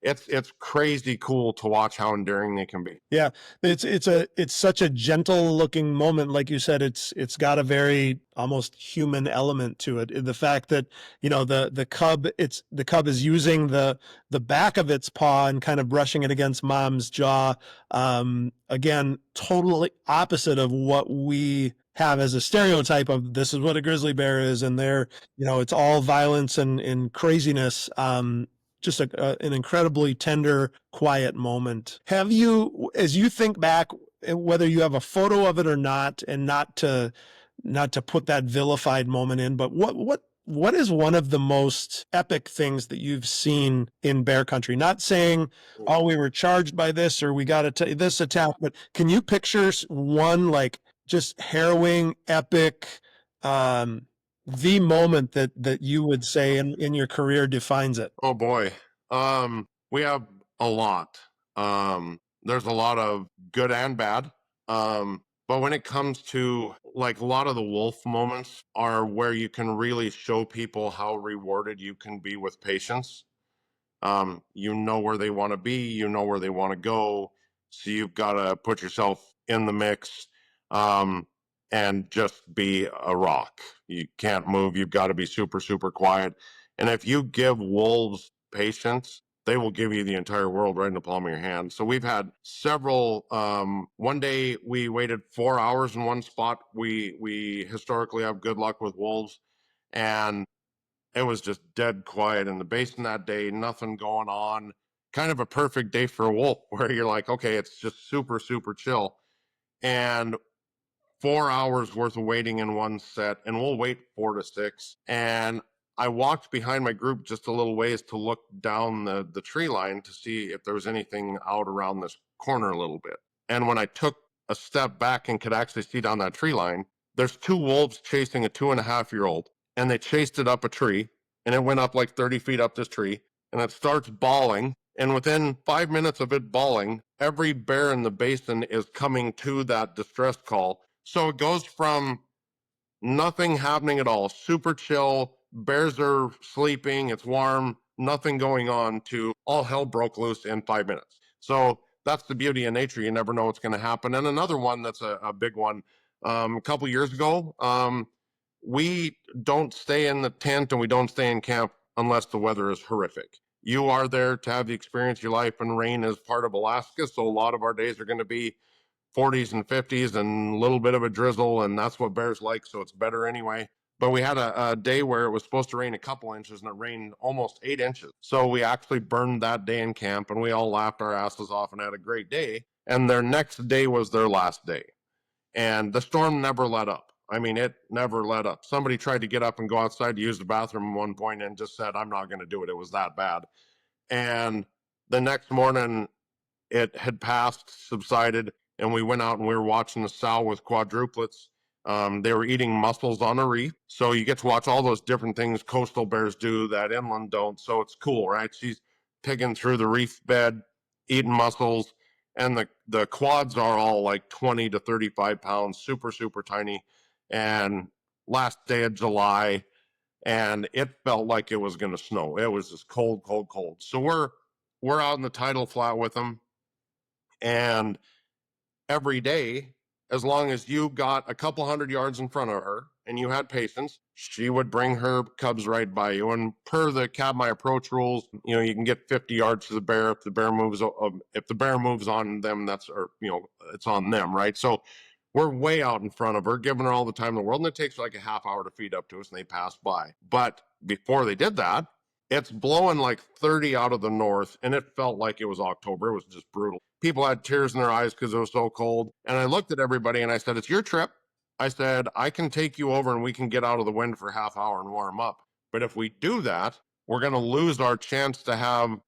it's crazy cool to watch how endearing they can be.
Yeah, it's such a gentle looking moment, like you said. It's got a very almost human element to it. The fact that the cub is using the back of its paw and kind of brushing it against mom's jaw. Again, totally opposite of what we have as a stereotype of this is what a grizzly bear is, and they're it's all violence and craziness. Just an incredibly tender, quiet moment. Have you, as you think back, whether you have a photo of it or not, and not to put that vilified moment in, but what is one of the most epic things that you've seen in bear country? Not saying, oh, we were charged by this or we got this attack, but can you picture one like just harrowing, epic, the moment that you would say in your career defines it?
Oh boy. We have a lot. There's a lot of good and bad. But when it comes to like a lot of the wolf moments are where you can really show people how rewarded you can be with patience. You know where they want to be, you know where they want to go. So you've got to put yourself in the mix, and just be a rock. You can't move. You've got to be super, super quiet. And if you give wolves patience, they will give you the entire world right in the palm of your hand. So we've had several. One day we waited 4 hours in one spot. We historically have good luck with wolves, and it was just dead quiet in the basin that day, nothing going on. Kind of a perfect day for a wolf where you're like, okay, it's just super, super chill. And 4 hours worth of waiting in one set, and we'll wait 4 to 6. And I walked behind my group just a little ways to look down the tree line to see if there was anything out around this corner a little bit. And when I took a step back and could actually see down that tree line, there's two wolves chasing a 2.5-year-old, and they chased it up a tree, and it went up like 30 feet up this tree, and it starts bawling. And within 5 minutes of it bawling, every bear in the basin is coming to that distress call. So it goes from nothing happening at all, super chill, bears are sleeping, it's warm, nothing going on, to all hell broke loose in 5 minutes. So that's the beauty of nature. You never know what's going to happen. And another one that's a big one, a couple years ago, we don't stay in the tent and we don't stay in camp unless the weather is horrific. You are there to have the experience of your life, and rain is part of Alaska. So a lot of our days are going to be 40s and 50s and a little bit of a drizzle, and that's what bears like, so it's better anyway. But we had a day where it was supposed to rain a couple inches, and it rained almost 8 inches. So we actually burned that day in camp, and we all laughed our asses off and had a great day. And their next day was their last day. And the storm never let up. I mean, it never let up. Somebody tried to get up and go outside to use the bathroom at one point and just said, I'm not going to do it. It was that bad. And the next morning, it had passed, subsided, and we went out and we were watching the sow with quadruplets. They were eating mussels on a reef. So you get to watch all those different things coastal bears do that inland don't. So it's cool, right? She's pigging through the reef bed, eating mussels, and the quads are all like 20 to 35 pounds, super, super tiny. And last day of July, and it felt like it was going to snow. It was just cold, cold, cold. So we're out in the tidal flat with them, and every day, as long as you got a couple 100 yards in front of her and you had patience, she would bring her cubs right by you. And per the Katmai approach rules, you can get 50 yards to the bear. If the bear moves on them, it's on them, right? So we're way out in front of her, giving her all the time in the world, and it takes like a half hour to feed up to us, and they pass by. But before they did that, it's blowing like 30 out of the north, and it felt like it was October. It was just brutal. People had tears in their eyes because it was so cold. And I looked at everybody and I said, it's your trip. I said, I can take you over and we can get out of the wind for a half hour and warm up. But if we do that, we're going to lose our chance to have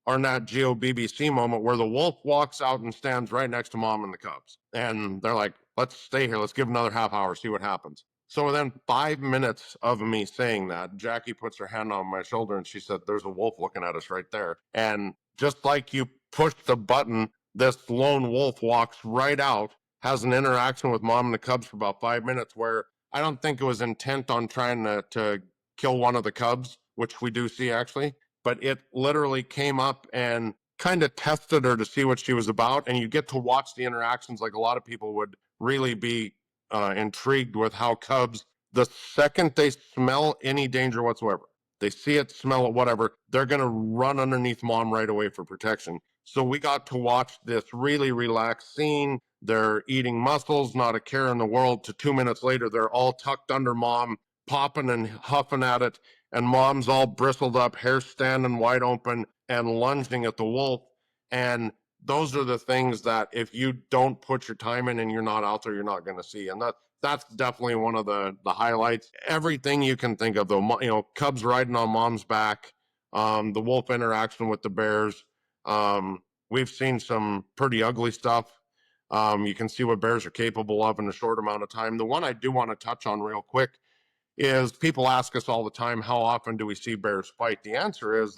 our Nat Geo BBC moment where the wolf walks out and stands right next to mom and the cubs. And they're like, let's stay here. Let's give another half hour, see what happens. So within 5 minutes of me saying that, Jackie puts her hand on my shoulder and she said, there's a wolf looking at us right there. And just like you push the button, this lone wolf walks right out, has an interaction with mom and the cubs for about 5 minutes, where I don't think it was intent on trying to kill one of the cubs, which we do see actually, but it literally came up and kind of tested her to see what she was about. And you get to watch the interactions like a lot of people would really be intrigued with how cubs, the second they smell any danger whatsoever, they see it, smell it, whatever, they're going to run underneath mom right away for protection. So we got to watch this really relaxed scene. They're eating mussels, not a care in the world, to 2 minutes later, they're all tucked under mom, popping and huffing at it. And mom's all bristled up, hair standing wide open and lunging at the wolf. And those are the things that if you don't put your time in and you're not out there, you're not going to see. And that's definitely one of the highlights. Everything you can think of, though, cubs riding on mom's back, the wolf interaction with the bears. We've seen some pretty ugly stuff. You can see what bears are capable of in a short amount of time. The one I do want to touch on real quick is, people ask us all the time, how often do we see bears fight? The answer is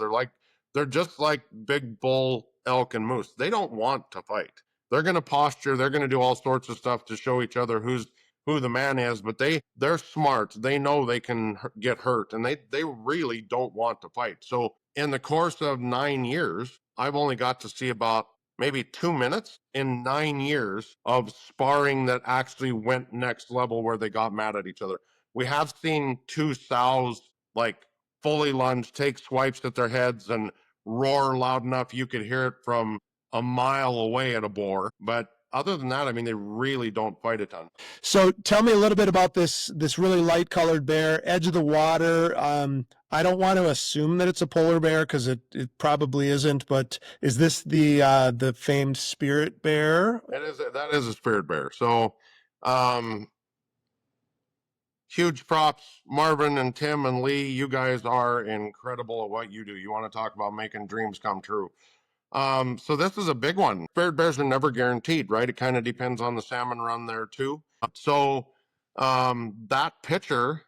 they're just like big bull, elk, and moose. They don't want to fight. They're going to posture. They're going to do all sorts of stuff to show each other who the man is, but they're smart. They know they can get hurt, and they really don't want to fight. So in the course of 9 years, I've only got to see about maybe 2 minutes in 9 years of sparring that actually went next level where they got mad at each other. We have seen two sows like fully lunge, take swipes at their heads and roar loud enough you could hear it from a mile away at a boar. But other than that, I mean, they really don't fight a ton.
So tell me a little bit about this really light colored bear, edge of the water. I don't want to assume that it's a polar bear because it probably isn't. But is this the famed spirit bear?
That is a spirit bear. So huge props, Marvin and Tim and Lee. You guys are incredible at what you do. You want to talk about making dreams come true. So this is a big one. Spared bears are never guaranteed, right? It kind of depends on the salmon run there too. So that picture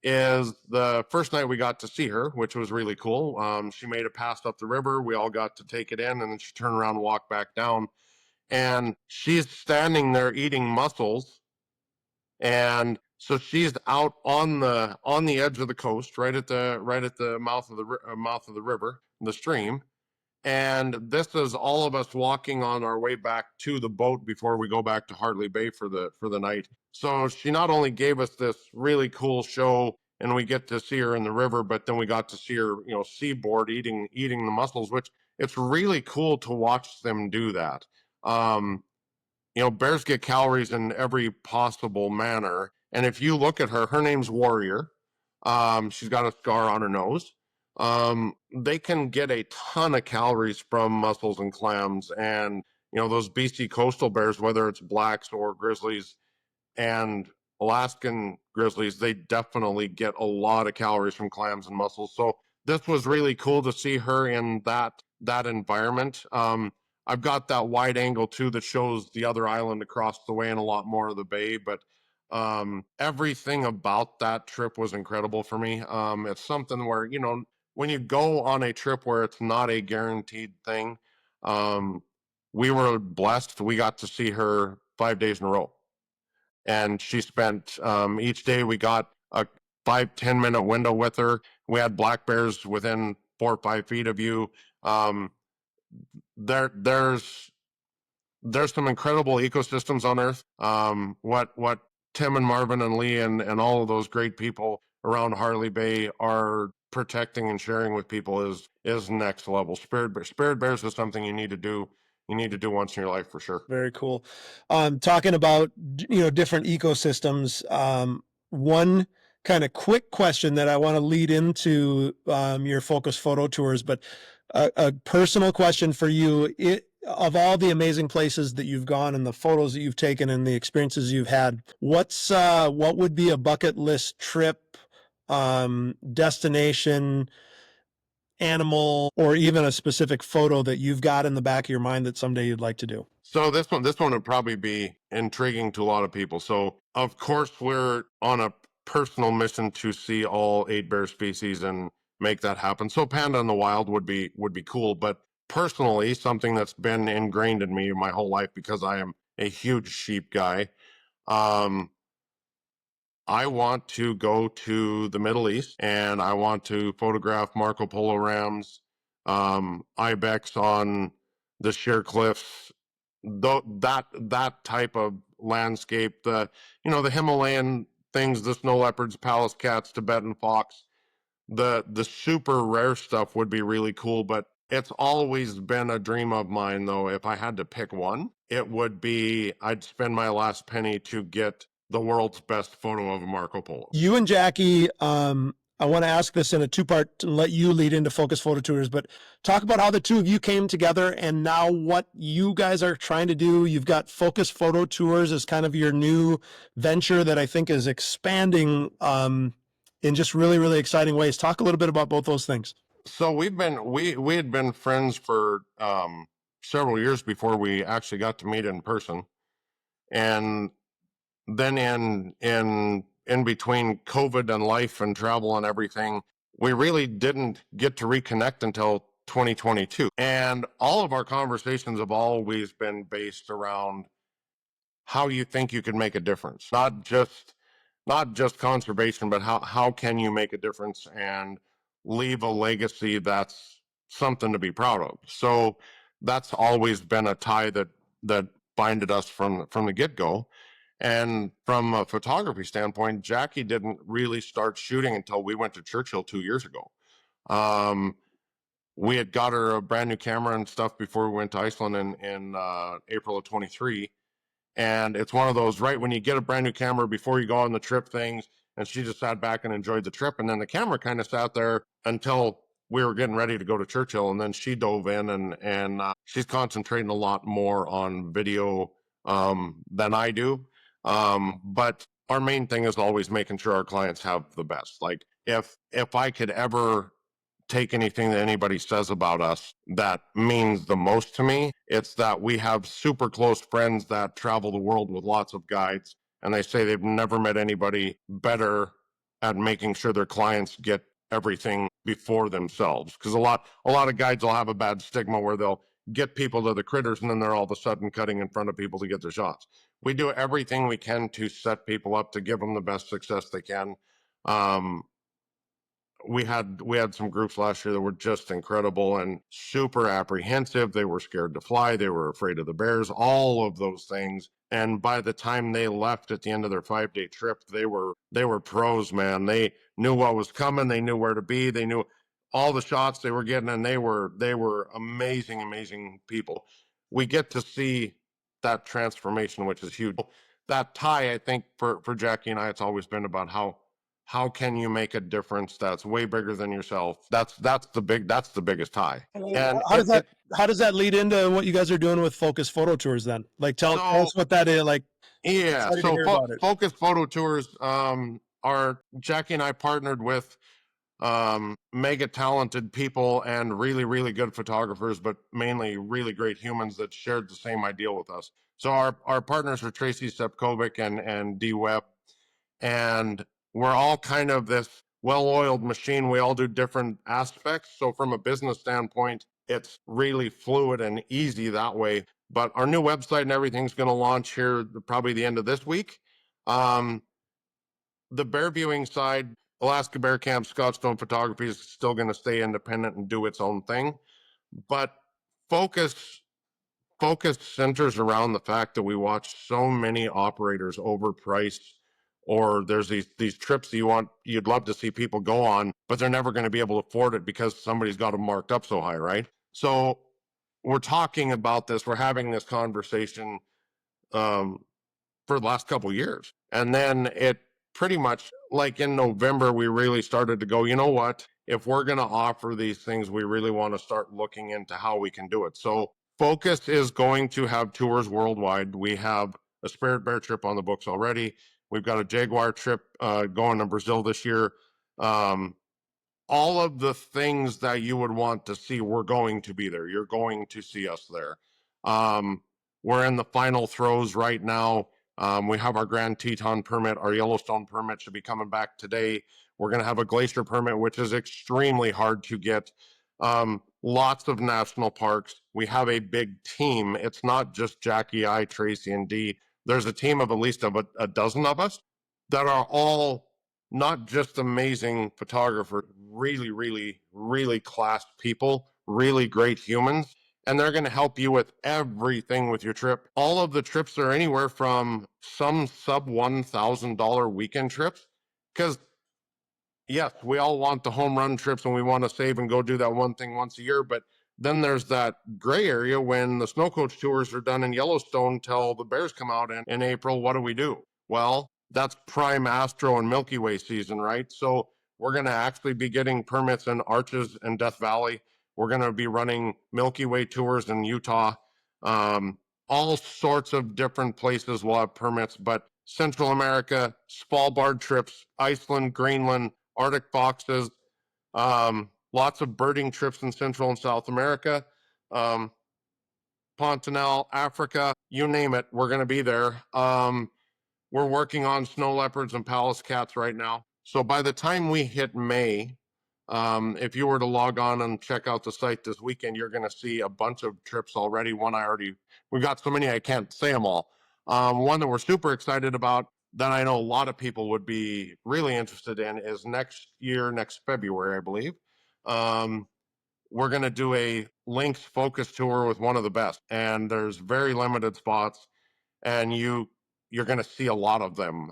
is the first night we got to see her, which was really cool. She made it past up the river. We all got to take it in, and then she turned around and walked back down. And she's standing there eating mussels, and so she's out on the edge of the coast, right at the mouth of the river, the stream. And this is all of us walking on our way back to the boat before we go back to Hartley Bay for the night. So she not only gave us this really cool show and we get to see her in the river, but then we got to see her, seaboard eating the mussels, which it's really cool to watch them do that. Um, bears get calories in every possible manner. And if you look at her, her name's Warrior. She's got a scar on her nose. They can get a ton of calories from mussels and clams, and those BC coastal bears, whether it's blacks or grizzlies and Alaskan grizzlies, they definitely get a lot of calories from clams and mussels. So this was really cool to see her in that environment. I've got that wide angle too that shows the other island across the way and a lot more of the bay, but everything about that trip was incredible for me. It's something where, when you go on a trip where it's not a guaranteed thing, we were blessed. We got to see her 5 days in a row. And she spent each day we got a 5-10 minute window with her. We had black bears within 4 or 5 feet of you. There's some incredible ecosystems on Earth. What Tim and Marvin and Lee and all of those great people around Hartley Bay are protecting and sharing with people is next level. Spared bears is something you need to do. You need to do once in your life for sure.
Very cool. Talking about different ecosystems. One kind of quick question that I want to lead into your focus photo tours, but a personal question for you. Of all the amazing places that you've gone and the photos that you've taken and the experiences you've had, what would be a bucket list trip, destination, animal, or even a specific photo that you've got in the back of your mind that someday you'd like to do?
So this one would probably be intriguing to a lot of people. So of course we're on a personal mission to see all 8 bear species and make that happen. So panda in the wild would be cool, but personally something that's been ingrained in me my whole life because I am a huge sheep guy. I want to go to the Middle East and I want to photograph Marco Polo rams, ibex on the sheer cliffs, that type of landscape, the Himalayan things, the snow leopards, Pallas cats, Tibetan fox, the super rare stuff would be really cool, but it's always been a dream of mine though. If I had to pick one, it would be I'd spend my last penny to get the world's best photo of a Marco Polo.
You and Jackie, I want to ask this in a two-part and let you lead into focus photo tours, but talk about how the two of you came together and now what you guys are trying to do. You've got focus photo tours as kind of your new venture that I think is expanding in just really, really exciting ways. Talk a little bit about both those things.
So we had been friends for several years before we actually got to meet in person, and then in between COVID and life and travel and everything, we really didn't get to reconnect until 2022. And all of our conversations have always been based around how you think you can make a difference, not just conservation, but how can you make a difference and leave a legacy that's something to be proud of. So that's always been a tie that binded us from the get-go. And from a photography standpoint, Jackie didn't really start shooting until we went to Churchill 2 years ago. We had got her a brand new camera and stuff before we went to Iceland in April of 23. And it's one of those, right, when you get a brand new camera before you go on the trip things, and she just sat back and enjoyed the trip. And then the camera kind of sat there until we were getting ready to go to Churchill. And then she dove in and she's concentrating a lot more on video than I do. But our main thing is always making sure our clients have the best. Like if I could ever take anything that anybody says about us that means the most to me, it's that we have super close friends that travel the world with lots of guides, and they say they've never met anybody better at making sure their clients get everything before themselves. Because a lot of guides will have a bad stigma where they'll get people to the critters and then they're all of a sudden cutting in front of people to get their shots. We do everything we can to set people up to give them the best success they can. Um, we had some groups last year that were just incredible and super apprehensive. They were scared to fly. They were afraid of the bears, all of those things. And by the time they left at the end of their 5-day trip, they were pros, man. They knew what was coming. They knew where to be. They knew all the shots they were getting, and they were amazing, amazing people. We get to see that transformation, which is huge. That tie, I think, for Jackie and I, it's always been about how can you make a difference that's way bigger than yourself. That's the biggest tie. And
How does that how does that lead into what you guys are doing with Focus Photo Tours then? Like tell
so
us what that is. Like
yeah,
excited to
so
hear about it.
Focus Photo Tours, are Jackie and I partnered with mega talented people and really, really good photographers, but mainly really great humans that shared the same ideal with us. So our partners are Tracy Sepkovic and D Webb, and we're all kind of this well-oiled machine. We all do different aspects. So from a business standpoint, it's really fluid and easy that way. But our new website and everything's going to launch here probably the end of this week. Um, the bear viewing side, Alaska Bear Camp, Scottstone Photography is still going to stay independent and do its own thing. But focus focus centers around the fact that we watch so many operators overpriced, or there's these trips that you'd love to see people go on, but they're never going to be able to afford it because somebody's got them marked up so high, right? So we're talking about this, we're having this conversation um, for the last couple of years. And then it pretty much, like in November, we really started to go, you know what? If we're going to offer these things, we really want to start looking into how we can do it. So Focus is going to have tours worldwide. We have a Spirit Bear trip on the books already. We've got a Jaguar trip going to Brazil this year. Um, all of the things that you would want to see, we're going to be there. You're going to see us there. Um, we're in the final throes right now. We have our Grand Teton permit. Our Yellowstone permit should be coming back today. We're going to have a glacier permit, which is extremely hard to get. Lots of national parks. We have a big team. It's not just Jackie, I, Tracy, and Dee. There's a team of at least a dozen of us that are all not just amazing photographers, really, really, really class people, really great humans. And they're going to help you with everything with your trip. All of the trips are anywhere from some sub $1,000 weekend trips. Because, yes, we all want the home run trips and we want to save and go do that one thing once a year. But then there's that gray area when the snow coach tours are done in Yellowstone till the bears come out in April. What do we do? Well, that's prime Astro and Milky Way season, right? So we're going to actually be getting permits in Arches and Death Valley. We're going to be running Milky Way tours in Utah. All sorts of different places will have permits, but Central America, Svalbard trips, Iceland, Greenland, Arctic foxes, lots of birding trips in Central and South America, um, Pontanel, Africa, you name it, we're going to be there. We're working on snow leopards and Pallas cats right now. So by the time we hit May, if you were to log on and check out the site this weekend, you're going to see a bunch of trips already. We've got so many, I can't say them all. One that we're super excited about that I know a lot of people would be really interested in is next year, next February, I believe. We're going to do a Lynx focus tour with one of the best, and there's very limited spots, and you're going to see a lot of them.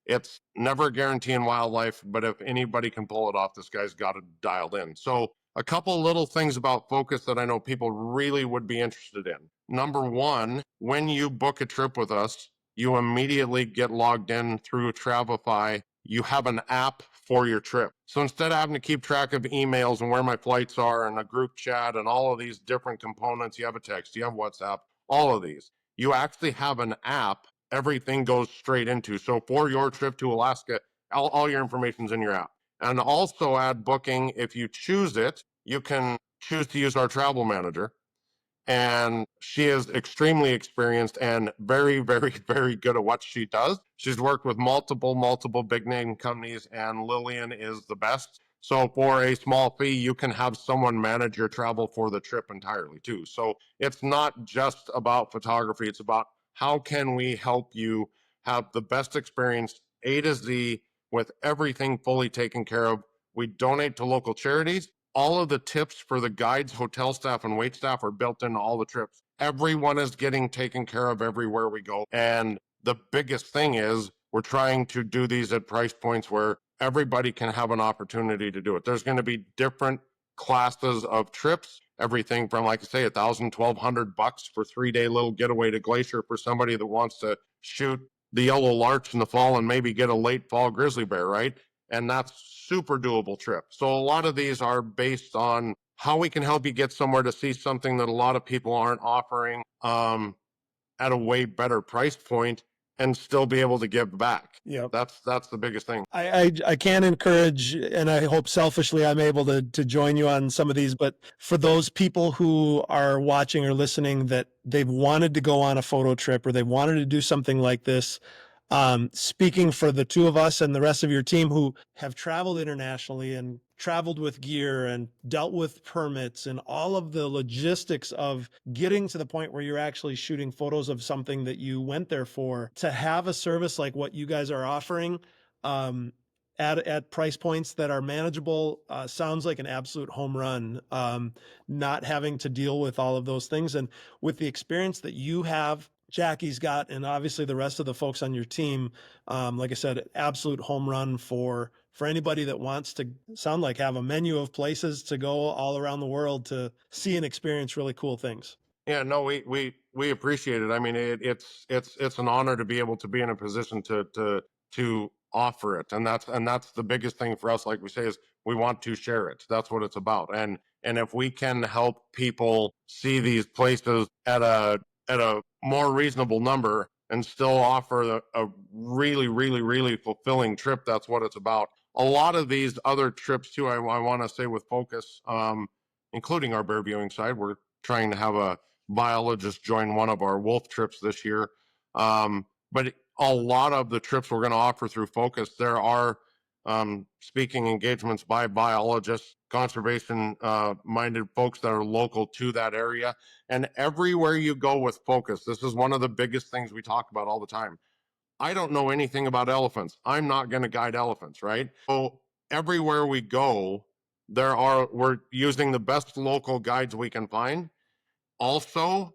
It's never a guarantee in wildlife, but if anybody can pull it off, this guy's got it dialed in. So a couple little things about Focus that I know people really would be interested in. Number one, when you book a trip with us, you immediately get logged in through Travify. You have an app for your trip. So instead of having to keep track of emails and where my flights are and a group chat and all of these different components, you have a text, you have WhatsApp, all of these. You actually have an app everything goes straight into. So for your trip to Alaska, all your information's in your app. And also add booking. If you choose it, you can choose to use our travel manager. And she is extremely experienced and very, very, very good at what she does. She's worked with multiple big name companies, and Lillian is the best. So for a small fee, you can have someone manage your travel for the trip entirely too. So it's not just about photography. It's about how can we help you have the best experience, A to Z, with everything fully taken care of. We donate to local charities. All of the tips for the guides, hotel staff, and wait staff are built into all the trips. Everyone is getting taken care of everywhere we go. And the biggest thing is we're trying to do these at price points where everybody can have an opportunity to do it. There's going to be different classes of trips, everything from, like I say, $1,000, $1,200 for 3-day little getaway to Glacier for somebody that wants to shoot the yellow larch in the fall and maybe get a late fall grizzly bear, right? And that's super doable trip. So a lot of these are based on how we can help you get somewhere to see something that a lot of people aren't offering at a way better price point and still be able to give back.
Yep.
That's the biggest thing.
I can encourage, and I hope selfishly I'm able to join you on some of these, but for those people who are watching or listening that they've wanted to go on a photo trip or they wanted to do something like this, speaking for the two of us and the rest of your team who have traveled internationally and traveled with gear and dealt with permits and all of the logistics of getting to the point where you're actually shooting photos of something that you went there for, to have a service like what you guys are offering at price points that are manageable, sounds like an absolute home run. Not having to deal with all of those things, and with the experience that you have, Jackie's got, and obviously the rest of the folks on your team, like I said, absolute home run for anybody that wants to sound like have a menu of places to go all around the world to see and experience really cool things.
Yeah, no, we appreciate it. I mean, it's an honor to be able to be in a position to offer it, and that's the biggest thing for us. Like we say, is we want to share it. That's what it's about. And if we can help people see these places at a more reasonable number and still offer a really, really, really fulfilling trip, that's what it's about. A lot of these other trips too, I want to say with Focus, including our bear viewing side, we're trying to have a biologist join one of our wolf trips this year. But a lot of the trips we're going to offer through Focus, there are speaking engagements by biologists, conservation minded folks that are local to that area. And everywhere you go with Focus, this is one of the biggest things we talk about all the time. I don't know anything about elephants. I'm not going to guide elephants, right? So everywhere we go, we're using the best local guides we can find. Also,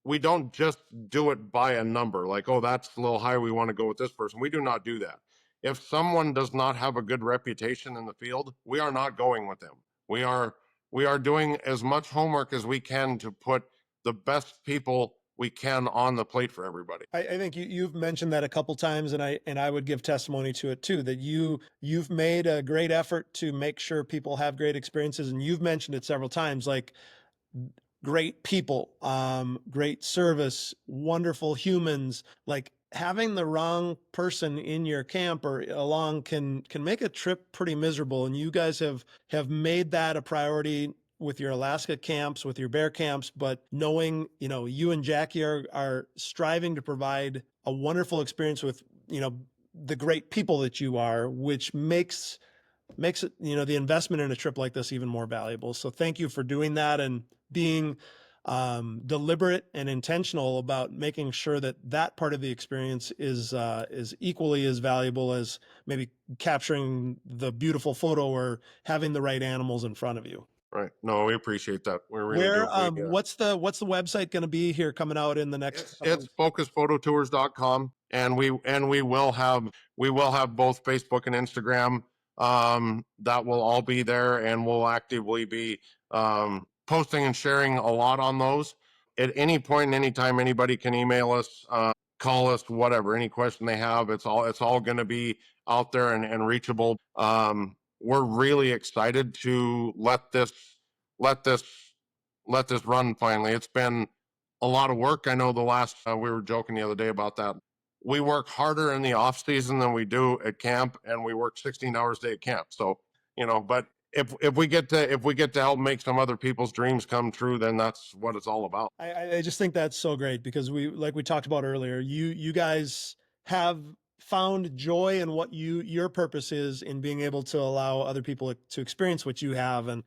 we don't just do it by a number like, oh, that's a little high, we want to go with this person. We do not do that. If someone does not have a good reputation in the field, we are not going with them. We are doing as much homework as we can to put the best people we can on the plate for everybody.
I think you've mentioned that a couple times, and I would give testimony to it too, that you've made a great effort to make sure people have great experiences, and you've mentioned it several times, like great people, great service, wonderful humans. Like having the wrong person in your camp or along can make a trip pretty miserable. And you guys have made that a priority with your Alaska camps, with your bear camps, but knowing, you and Jackie are striving to provide a wonderful experience with, the great people that you are, which makes it, the investment in a trip like this even more valuable. So thank you for doing that and being deliberate and intentional about making sure that that part of the experience is equally as valuable as maybe capturing the beautiful photo or having the right animals in front of you.
Right. No, we appreciate that. We really do.
What's the website going to be here coming out in the next?
It's focusphototours.com, and we will have both Facebook and Instagram. That will all be there, and we'll actively be posting and sharing a lot on those. At any point, anytime, anybody can email us, call us, whatever, any question they have. It's all going to be out there and reachable. We're really excited to let this run finally. It's been a lot of work. I know the last, we were joking the other day about that. We work harder in the off season than we do at camp, and we work 16 hours a day at camp. So, but if we get to help make some other people's dreams come true, then that's what it's all about.
I just think that's so great because like we talked about earlier, you guys have found joy in what your purpose is in being able to allow other people to experience what you have. And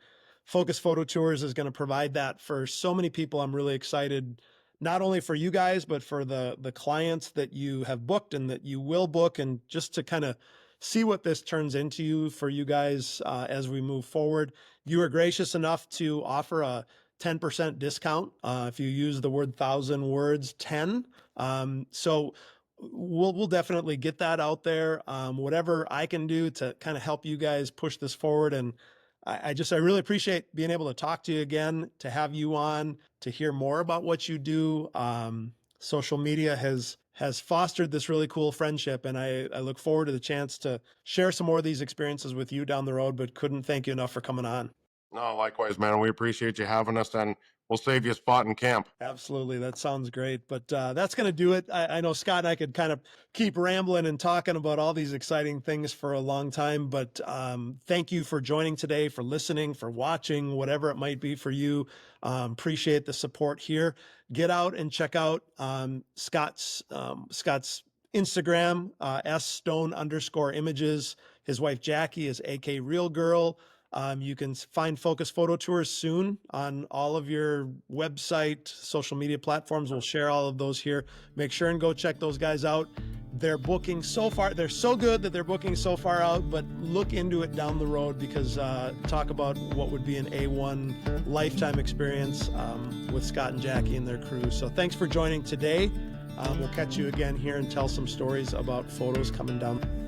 Focus Photo Tours is going to provide that for so many people. I'm really excited, not only for you guys, but for the clients that you have booked and that you will book, and just to kind of see what this turns into for you guys as we move forward. You were gracious enough to offer a 10% discount if you use the word 1,000 words 10. So we'll definitely get that out there. Whatever I can do to kind of help you guys push this forward. And I really appreciate being able to talk to you again, to have you on, to hear more about what you do. Social media has fostered this really cool friendship, and I look forward to the chance to share some more of these experiences with you down the road, but couldn't thank you enough for coming on.
No, likewise, man. We appreciate you having us, and we'll save you a spot in camp.
Absolutely. That sounds great. But that's going to do it. I know Scott and I could kind of keep rambling and talking about all these exciting things for a long time, but thank you for joining today, for listening, for watching, whatever it might be for you. Appreciate the support here. Get out and check out Scott's Instagram, @stone_images. His wife, Jackie, is AK Real Girl. You can find Focus Photo Tours soon on all of your website, social media platforms. We'll share all of those here. Make sure and go check those guys out. They're booking so far. They're so good that they're booking so far out, but look into it down the road, because talk about what would be an A1 lifetime experience with Scott and Jackie and their crew. So thanks for joining today. We'll catch you again here and tell some stories about photos coming down.